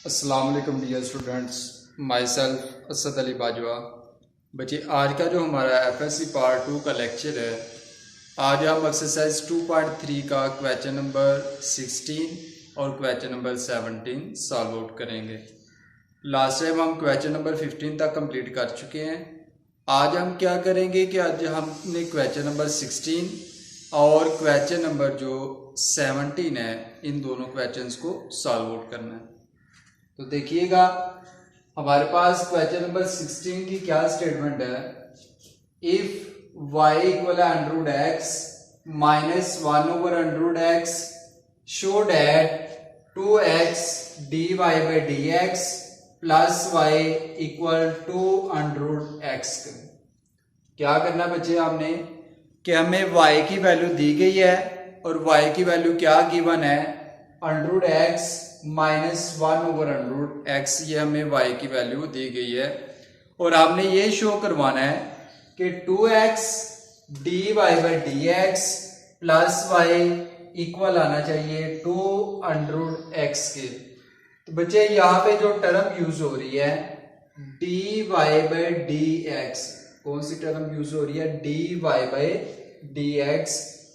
अस्सलाम वालेकुम dear students, my self Asad Ali Bajwa. बच्चे, आज का जो हमारा एफएससी पार्ट 2 का लेक्चर है, आज हम एक्सरसाइज 2.3 का क्वेश्चन नंबर 16 और क्वेश्चन नंबर 17 सॉल्व आउट करेंगे। लास्ट टाइम हम क्वेश्चन नंबर 15 तक कंप्लीट कर चुके हैं। आज हम क्या करेंगे कि आज हमने क्वेश्चन नंबर 16 और क्वेश्चन नंबर जो 17 है, इन दोनों क्वेश्चंस को सॉल्व आउट करना है। तो देखिएगा, हमारे पास क्वेश्चन नंबर 16 की क्या स्टेटमेंट है। If y equal under x minus 1/x show that 2x dy by dx plus y equal to under x। क्या करना बच्चे, हमने कि हमें y की वैल्यू दी गई है और y की वैल्यू क्या गिवन है, अंडर x माइनस 1/x। ये हमें y की वैल्यू दी गई है और हमने ये शो करवाना है कि 2x dy by dx plus y equal आना चाहिए 2x के। तो बच्चे, यहाँ पे जो टर्म यूज हो रही है dy बाई dx, कौन सी टर्म यूज हो रही है, dy बाई dx।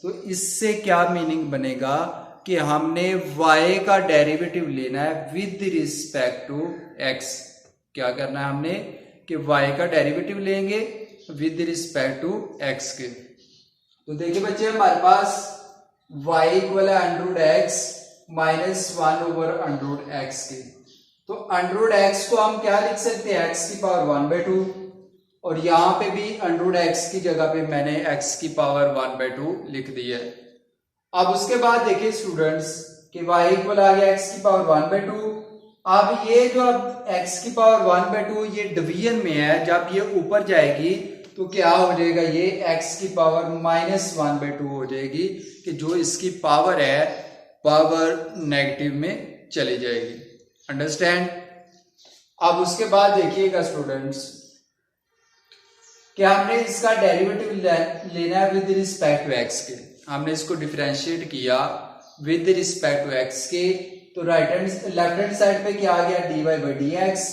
तो इससे क्या मीनिंग बनेगा कि हमने y का डेरिवेटिव लेना है विद रिस्पेक्ट टू x। क्या करना है हमने कि y का डेरिवेटिव लेंगे विद रिस्पेक्ट टू x के। तो देखिए बच्चे, हमारे पास y इक्वल है अंडर x माइनस 1/x के। तो अंडर x को हम क्या लिख सकते हैं, x की पावर 1/2, और यहां पे भी अंडर x की जगह पे मैंने x की पावर 1/2 लिख दी है। अब उसके बाद देखिए स्टूडेंट्स कि y इक्वल आ गया x की पावर 1/2। अब ये जो अब x की पावर 1/2 ये डिवीजन में है, जब ये ऊपर जाएगी तो क्या हो जाएगा, ये x की पावर माइनस 1/2 हो जाएगी, कि जो इसकी पावर है पावर नेगेटिव में चली जाएगी। अंडरस्टैंड। अब उसके बाद देखिएगा स्टूडेंट्स कि हमने इसका डेरिवेटिव लेना है विद रिस्पेक्ट टू x के। हमने इसको डिफरेंशिएट किया विद रिस्पेक्ट टू x के। तो लेफ्ट हैंड साइड पे क्या आ गया, dy by dx,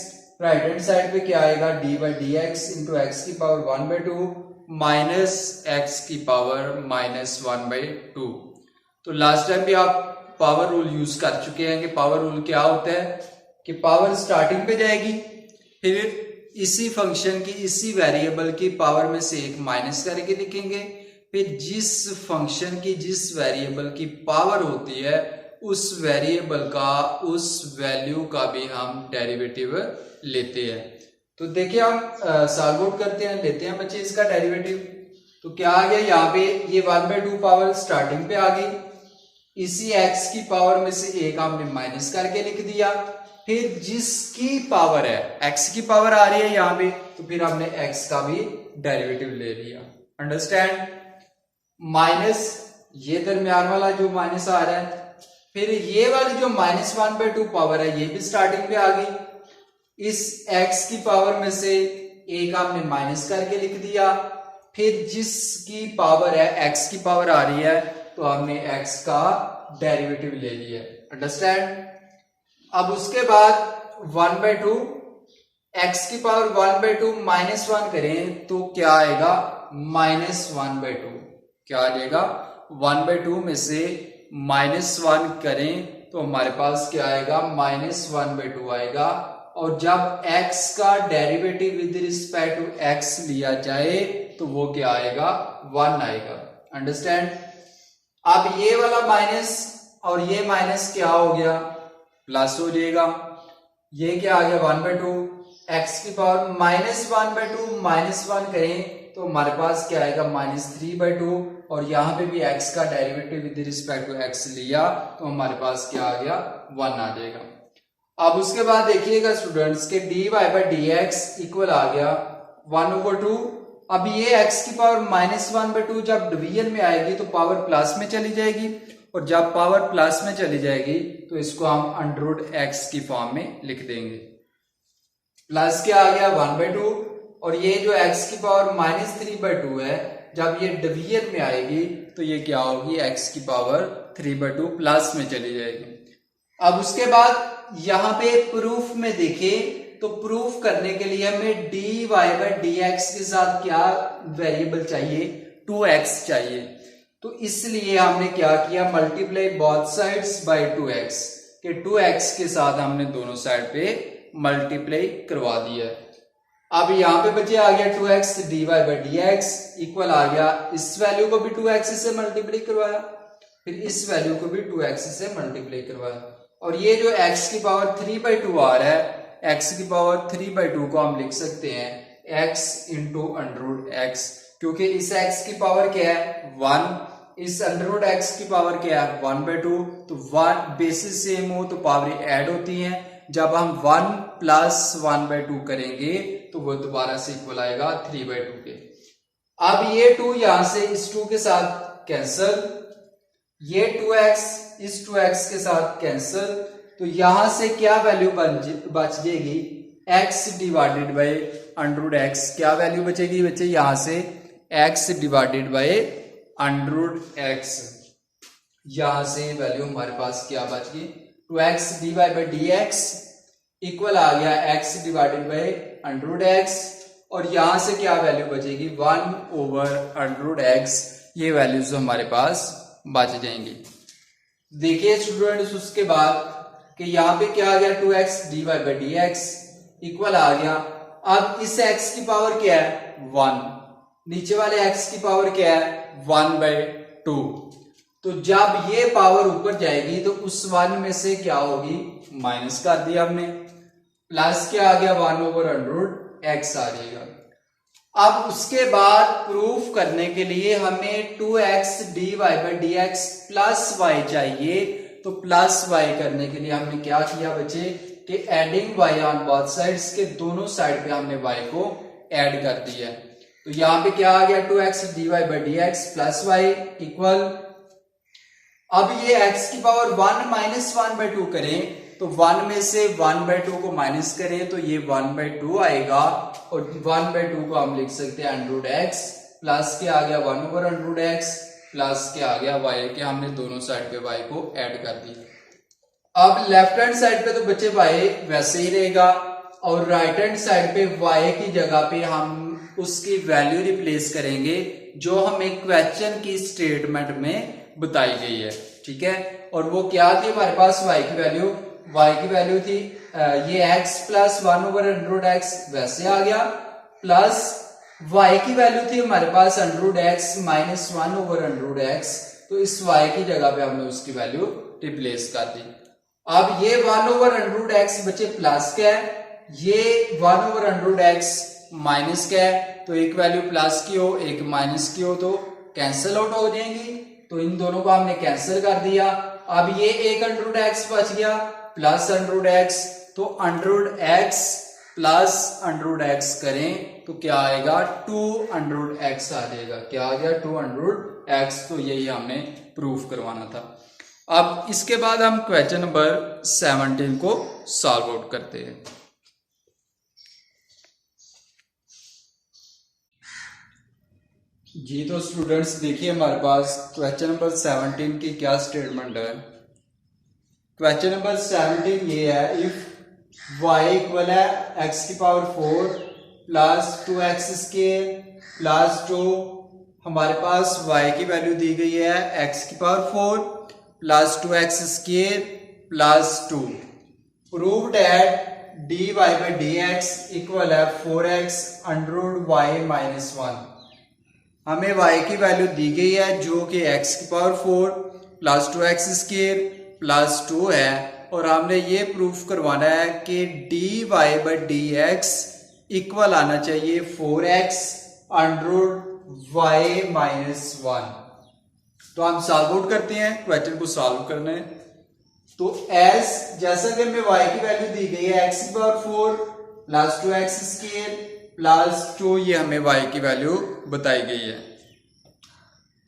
right hand side पे क्या आएगा, dy by dx into x की पावर 1/2 माइनस x की पावर माइनस 1/2। तो लास्ट टाइम भी आप पावर रूल यूज कर चुके हैं कि पावर रूल क्या होता है कि पावर स्टार्टिंग पे जाएगी, फिर इसी फंक्शन की, इसी वेरिएबल की पावर में से एक माइनस करके लिखेंगे, फिर जिस फंक्शन की, जिस वेरिएबल की पावर होती है उस वेरिएबल का, उस वैल्यू का भी हम डेरिवेटिव लेते हैं। तो देखिए, हम सॉल्व आउट करते हैं, लेते हैं बच्चे इसका डेरिवेटिव। तो क्या आ गया, यहाँ पे ये 1/2 पावर स्टार्टिंग पे आ गई, इसी x की पावर में से एक हमने माइनस करके लिख दिया, फिर जिसकी पावर है, x की पावर आ रही है यहाँ पे, तो फिर हमने x का भी डेरिवेटिव ले लिया। अंडरस्टैंड। माइनस ये दरमियान वाला जो माइनस आ रहा है, फिर ये वाली जो माइनस 1/2 पावर है ये भी स्टार्टिंग पे आ गई, इस x की पावर में से एक हमने माइनस करके लिख दिया, फिर जिसकी पावर है, x की पावर आ रही है, तो हमने x का डेरिवेटिव ले लिया। अंडरस्टैंड। अब उसके बाद 1/2 x की पावर 1/2 माइनस 1 करें तो क्या आएगा, माइनस 1/2। क्या आ जाएगा, 1/2 में से माइनस 1 करें तो हमारे पास क्या आएगा, माइनस 1/2 आएगा। और जब x का derivative with respect to x लिया जाए तो वो क्या आएगा, 1 आएगा। अंडरस्टैंड। अब ये वाला माइनस और ये माइनस क्या हो गया, प्लस हो जाएगा। ये क्या आ गया, 1/2, x की पावर माइनस 1/2 माइनस 1 करें तो हमारे पास क्या आएगा, माइनस 3/2, और यहां पे भी x का derivative with respect to x लिया तो हमारे पास क्या आ गया, 1 आ जाएगा। अब उसके बाद देखिएगा स्टूडेंट्स के dy बाई dx इक्वल आ गया 1/2। अब ये x की पावर माइनस 1/2 जब डिवीजन में आएगी तो पावर प्लस में चली जाएगी, और जब पावर प्लस में चली जाएगी तो इसको हम अंडर x की फॉर्म में लिख देंगे। प्लस क्या आ गया, 1/2, और ये जो x की पावर माइनस 3/2 है, जब ये डिवीजन में आएगी तो ये क्या होगी, x की पावर 3/2 प्लस में चली जाएगी। अब उसके बाद यहाँ पे प्रूफ में देखें तो प्रूफ करने के लिए हमें dy बाई डी एक्स के साथ क्या वेरिएबल चाहिए, 2x चाहिए। तो इसलिए हमने क्या किया, multiply both sides by 2x, के 2x के साथ हमने दोनों साइड पे मल्टीप्लाई करवा दिया। अब यहाँ पे बचे आ गया 2x dy by d x equal आ गया, इस वैल्यू को भी 2x से मल्टीप्लाई करवाया, फिर इस वैल्यू को भी 2x से मल्टीप्लाई करवाया, और ये जो x की पावर 3/2 आ रहा है, x की पावर 3/2 को हम लिख सकते हैं x इंटू अंडररूट x, क्योंकि इस x की पावर क्या है 1, इस अंडररूट x की पावर क्या है 1/2, तो 1 बेसिस सेम हो तो पावर ऐड होती है। जब हम 1 प्लस 1/2 करेंगे तो वो दोबारा से इक्वल आएगा 3/2 के। अब ये 2 यहां से इस 2 के साथ कैंसल, ये 2x इस 2x के साथ कैंसल, तो यहां से क्या वैल्यू बच जाएगी, x divided by under root x, क्या वैल्यू बचेगी बच्चे यहां से x divided by under root x, यहां से वैल्यू हमारे पास क्या बच गई 2x dy by d x equal आ गया x divided by under root x, और यहां से क्या वैल्यू बचेगी 1 ओवर अंडररूट x, ये वैल्यूज हमारे पास बच जाएंगी। देखिए स्टूडेंट्स उसके बाद कि यहाँ पे क्या आ गया 2x dy by d x equal आ गया, अब इस x की पावर क्या है 1, नीचे वाले x की पावर क्या है 1/2, तो जब ये पावर ऊपर जाएगी तो उस 1 में से क्या होगी माइनस कर दिया हमने, प्लस क्या आ गया 1 ओवर अंडररूट x आ जाएगा। अब उसके बाद प्रूफ करने के लिए हमें 2x dy by d x plus y चाहिए, तो प्लस y करने के लिए हमने क्या किया बच्चे कि adding y on both sides, के दोनों साइड पे हमने y को ऐड कर दिया। तो यहां पे क्या आ गया 2x dy by d x plus y equal, अब ये x की पावर 1 माइनस 1/2 करें तो 1 में से 1/2 को माइनस करें तो ये 1/2 आएगा, और 1/2 को हम लिख सकते हैं अंडररूट x, प्लस क्या आ गया 1 ओवर अंडररूट x, प्लस क्या आ गया y, के हमने दोनों साइड पे y को ऐड कर दिया। अब लेफ्ट हैंड साइड पे तो बच्चे y वैसे ही रहेगा, और राइट हैंड साइड पे y की जगह पे हम उसकी वैल्यू रिप्लेस करेंगे जो हमें क्वेश्चन की स्टेटमेंट में बताई गई है, ठीक है। और वो क्या थी हमारे पास y की वैल्यू थी ये x plus 1 over under root x वैसे आ गया, प्लस y की वैल्यू थी हमारे पास under root x minus 1 over under root x, तो इस y की जगह पे हमने उसकी वैल्यू रिप्लेस कर दी। अब ये 1 ओवर अंडररूट x बचे प्लस क्या है, ये 1 ओवर अंडररूट x माइनस क्या है, तो एक वैल्यू प्लस की हो एक माइनस की हो तो कैंसिल आउट हो जाएंगी, तो इन दोनों को हमने कैंसिल कर दिया। अब ये एक अंडररूट x बच गया प्लस अंडररूट x, तो under root x plus under root x करें तो क्या आएगा 2 अंडररूट x आ जाएगा, क्या आ गया 2 अंडररूट x, तो यही हमने प्रूफ करवाना था। अब इसके बाद हम क्वेश्चन नंबर 17 को सॉल्व आउट करते हैं। जी तो स्टूडेंट्स देखिए हमारे पास क्वेश्चन नंबर 17 की क्या स्टेटमेंट है। क्वेश्चन नंबर 17 ये है, इफ y इक्वल है x की power 4 plus 2x square plus 2, हमारे पास y की वैल्यू दी गई है x की power 4 plus 2x square plus 2, prove that dy by d x equal है 4x अंडररूट y माइनस 1। हमें y की वैल्यू दी गई है जो कि x की power 4 plus 2x square plus 2 है, और हमने ये प्रूफ करवाना है कि dy by d x equal आना चाहिए 4x अंडररूट y माइनस 1। तो हम सॉल्व आउट करते हैं, क्वेश्चन को सॉल्व करना है। तो एस जैसा कि हमें y की वैल्यू दी गई है x की power 4 plus 2x square plus 2, ये हमें y की वैल्यू बताई गई है।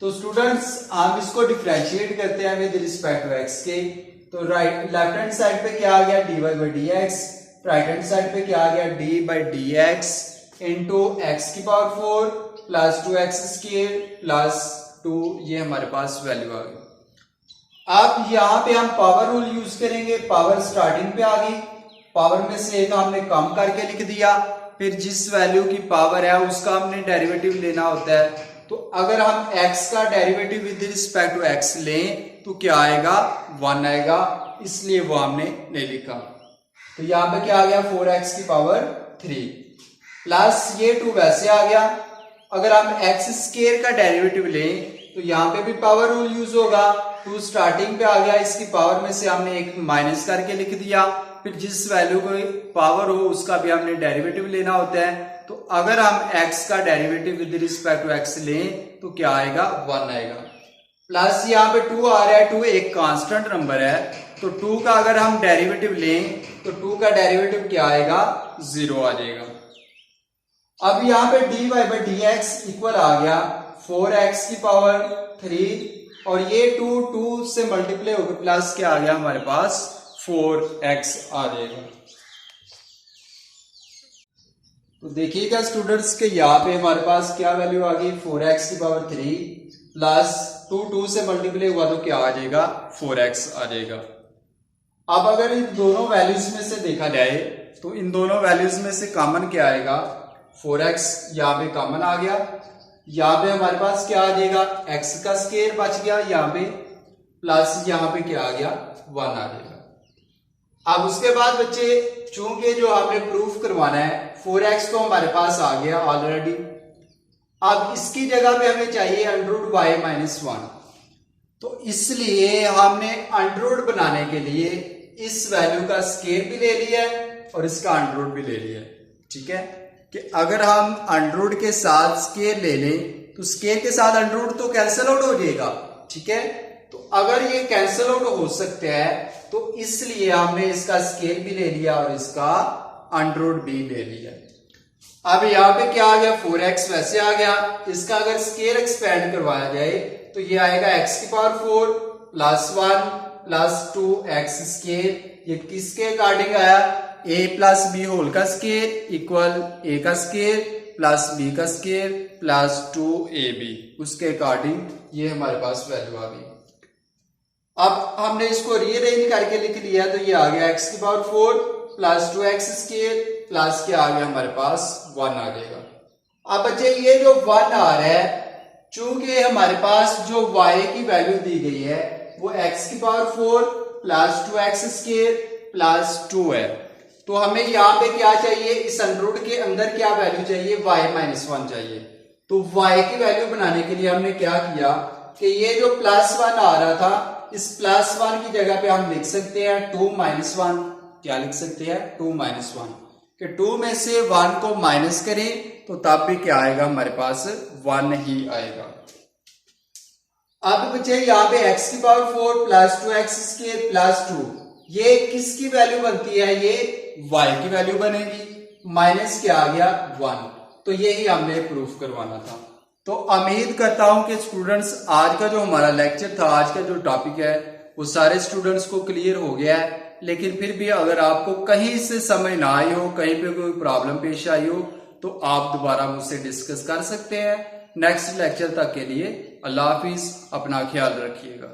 तो स्टूडेंट्स हम इसको डिफरेंशिएट करते हैं विद रिस्पेक्ट टू x के, तो राइट लेफ्ट हैंड साइड पे क्या आ गया dy by d x, right hand side पे क्या आ गया d by d x into x की power 4 plus 2x square plus 2, ये हमारे पास वैल्यू आ गई। अब यहाँ पे हम पावर रूल यूज करेंगे। पावर स्टार्टिंग पे आ गई, पावर में से एक हमने कम करके लिख दिया, फिर जिस वैल्यू की पावर है उसका हमने डेरिवेटिव लेना होता है। तो अगर हम x का derivative with respect to x लें तो क्या आएगा, 1 आएगा, इसलिए वो हमने नहीं लिखा। तो यहाँ पे क्या आ गया, 4x की पावर 3 प्लस ये 2 वैसे आ गया। अगर हम x स्क्वायर का डेरिवेटिव लें तो यहाँ पे भी पावर रूल यूज होगा। 2 स्टार्टिंग पे आ गया, इसकी पावर में से हमने एक माइनस करके लिख दिया, फिर जिस वैल्यू को पावर हो उसका भी हमने डेरिवेटिव लेना होता है। तो अगर हम x का derivative with respect to x लें तो क्या आएगा, 1 आएगा। प्लस यहाँ पे 2 आ रहा है, 2 एक कांस्टेंट नंबर है, तो 2 का अगर हम डेरिवेटिव लें तो 2 का डेरिवेटिव क्या आएगा, 0 आ जाएगा। अब यहाँ पे dy बाई dx इक्वल आ गया 4x की पावर 3 और ये 2 से मल्टीप्लाई होकर प्लस क्या आ गया हमारे पास, 4x आ जाएगा। तो देखिएगा स्टूडेंट्स के यहाँ पे हमारे पास क्या वैल्यू आ गई, 4x की पावर 3 प्लस 2 से मल्टीप्लाई हुआ तो क्या आ जाएगा, 4x आ जाएगा। अब अगर इन दोनों वैल्यूज में से देखा जाए तो इन दोनों वैल्यूज में से कॉमन क्या आएगा, 4x यहाँ पे कॉमन आ गया, यहाँ पे हमारे पास क्या आ जाएगा, x का स्क्वायर बच गया यहाँ पे, प्लस यहाँ पे क्या आ गया, 1 आ जाएगा। अब उसके बाद बच्चे चूंकि जो आपने प्रूफ करवाना है 4x तो हमारे पास आ गया ऑलरेडी, अब इसकी जगह पे हमें चाहिए अंडर y माइनस 1। तो इसलिए हमने अंडर बनाने के लिए इस वैल्यू का स्क्वायर भी ले लिया है और इसका अंडर भी ले लिया है। ठीक है, कि अगर हम अंडर के साथ स्क्वायर ले लें तो स्क्वायर के साथ अंडर तो कैंसिल आउट हो जाएगा। ठीक है, तो अगर ये कैंसिल आउट हो सकते हैं तो इसलिए हमने इसका स्क्वायर भी ले लिया और इसका अंडर भी ले लिया। अब यहाँ पे क्या आ गया, 4x वैसे आ गया, इसका अगर स्क्वायर एक्सपेंड करवाया जाए तो ये आएगा x की power 4 plus 1 plus 2x square. ये किसके अकॉर्डिंग आया, a प्लस बी होल का स्क्वायर इक्वल a का स्क्वायर प्लस b का स्क्वायर प्लस 2ab, उसके अकॉर्डिंग ये हमारे पास वैल्यू आ गई। अब हमने इसको रीअरेंज करके लिख लिया तो ये आ गया x की power 4 plus 2x square plus क्या आ गया हमारे पास 1 आ जाएगा। अब बच्चे ये जो 1 आ रहा है, चूंकि हमारे पास जो y की वैल्यू दी गई है वो x की power 4 plus 2x square plus 2 है, तो हमें यहाँ पे क्या चाहिए, इस अंडर के अंदर क्या वैल्यू चाहिए, y माइनस 1 चाहिए। तो y की वैल्यू बनाने के लिए हमने क्या किया कि ये जो प्लस 1 आ रहा था, इस प्लस 1 की जगह पे हम लिख सकते हैं 2 माइनस 1। क्या लिख सकते हैं, 2 माइनस 1, कि 2 में से 1 को माइनस करें तो तब भी क्या आएगा हमारे पास, 1 ही आएगा। अब बच्चे यहाँ पे x की power 4 plus 2x square plus 2, ये किसकी वैल्यू बनती है, ये y की वैल्यू बनेगी, माइनस क्या आ गया 1। तो यही हमने प्रूफ करवाना था। तो उम्मीद करता हूं कि स्टूडेंट्स आज का जो हमारा लेक्चर था, आज का जो टॉपिक है वो सारे स्टूडेंट्स को क्लियर हो गया है। लेकिन फिर भी अगर आपको कहीं से समझ ना आई हो, कहीं पे कोई प्रॉब्लम पेश आई हो तो आप दोबारा मुझसे डिस्कस कर सकते हैं। नेक्स्ट लेक्चर तक के लिए अल्लाह हाफिज, अपना ख्याल रखिएगा।